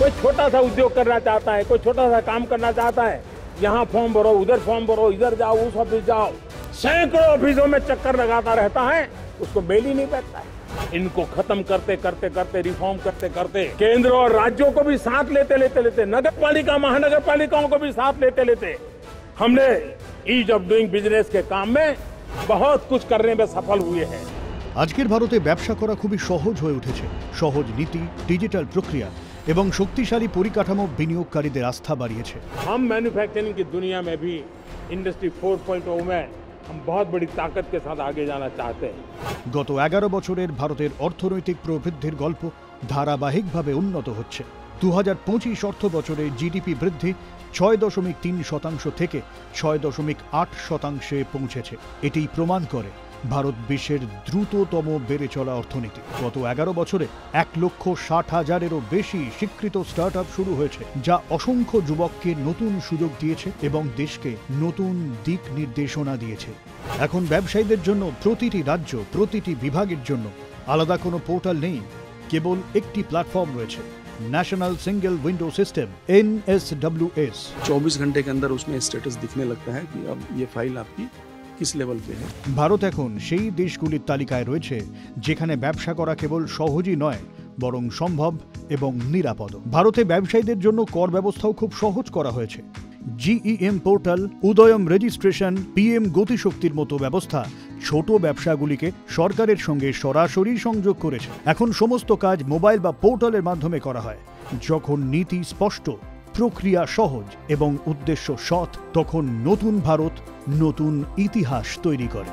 कोई छोटा सा उद्योग करना चाहता है, कोई छोटा सा काम करना चाहता है, यहाँ फॉर्म भरो, उधर फॉर्म भरो, इधर जाओ, उस ऑफिस जाओ, सैकड़ों ऑफिसों में चक्कर लगाता रहता है, उसको बेल ही नहीं बैठता है। इनको खत्म करते करते करते, रिफॉर्म करते करते, केंद्र और राज्यों को भी साथ लेते नगर पालिका महानगर पालिकाओं को भी साथ लेते हमने ईज ऑफ डूइंग बिजनेस के काम में बहुत कुछ करने में सफल हुए हैं। আজকের ভারতে ব্যবসা করা খুবই সহজ হয়ে উঠেছে। সহজ নীতি, ডিজিটাল প্রক্রিয়া এবং শক্তিশালী পরিকাঠামো বিনিয়োগকারীদের আস্থা বাড়িয়েছে। हम मैन्युफैक्चरिंग की दुनिया में भी इंडस्ट्री 4.0 में हम बहुत बड़ी ताकत के साथ आगे जाना चाहते हैं। গত 11 বছরের ভারতের অর্থনৈতিক প্রবৃদ্ধির গল্প ধারাবাহিকভাবে উন্নত হচ্ছে। 2025 অর্থ বছরে জিডিপি বৃদ্ধি 6.3% থেকে 6.8% পৌঁছেছে। এটি প্রমাণ করে ভারত বিশ্বের দ্রুততম বেড়ে চলা অর্থনীতি। গত 11 বছরে 1,60,000-এরও বেশি স্বীকৃত স্টার্টআপ শুরু হয়েছে, যা অসংখ্য যুবককে নতুন সুযোগ দিয়েছে এবং দেশকে নতুন দিক নির্দেশনা দিয়েছে। এখন ব্যবসায়ীদের জন্য প্রতিটি রাজ্য, প্রতিটি বিভাগের জন্য আলাদা কোনো পোর্টাল নেই, কেবল একটি প্ল্যাটফর্ম রয়েছে, national single window system NSWS। 24 घंटे के अंदर उसमें स्टेटस दिखने लगता है कि अब ये फाइल आपकी किस लेवल पे है। ভারত এখন সেই দেশগুলির তালিকায় রয়েছে যেখানে ব্যবসা করা কেবল সহজই নয়, বরং সম্ভব এবং নিরাপদ। ভারতে ব্যবসায়ীদের জন্য কর ব্যবস্থাও খুব সহজ করা হয়েছে। GEM পোর্টাল, উদয়ম রেজিস্ট্রেশন, PM গতিশক্তির মতো ব্যবস্থা ছোট ব্যবসাগুলিকে সরকারের সঙ্গে সরাসরি সংযোগ করেছে। এখন সমস্ত কাজ মোবাইল বা পোর্টালের মাধ্যমে করা হয়। যখন নীতি স্পষ্ট, প্রক্রিয়া সহজ এবং উদ্দেশ্য সৎ, তখন নতুন ভারত নতুন ইতিহাস তৈরি করে।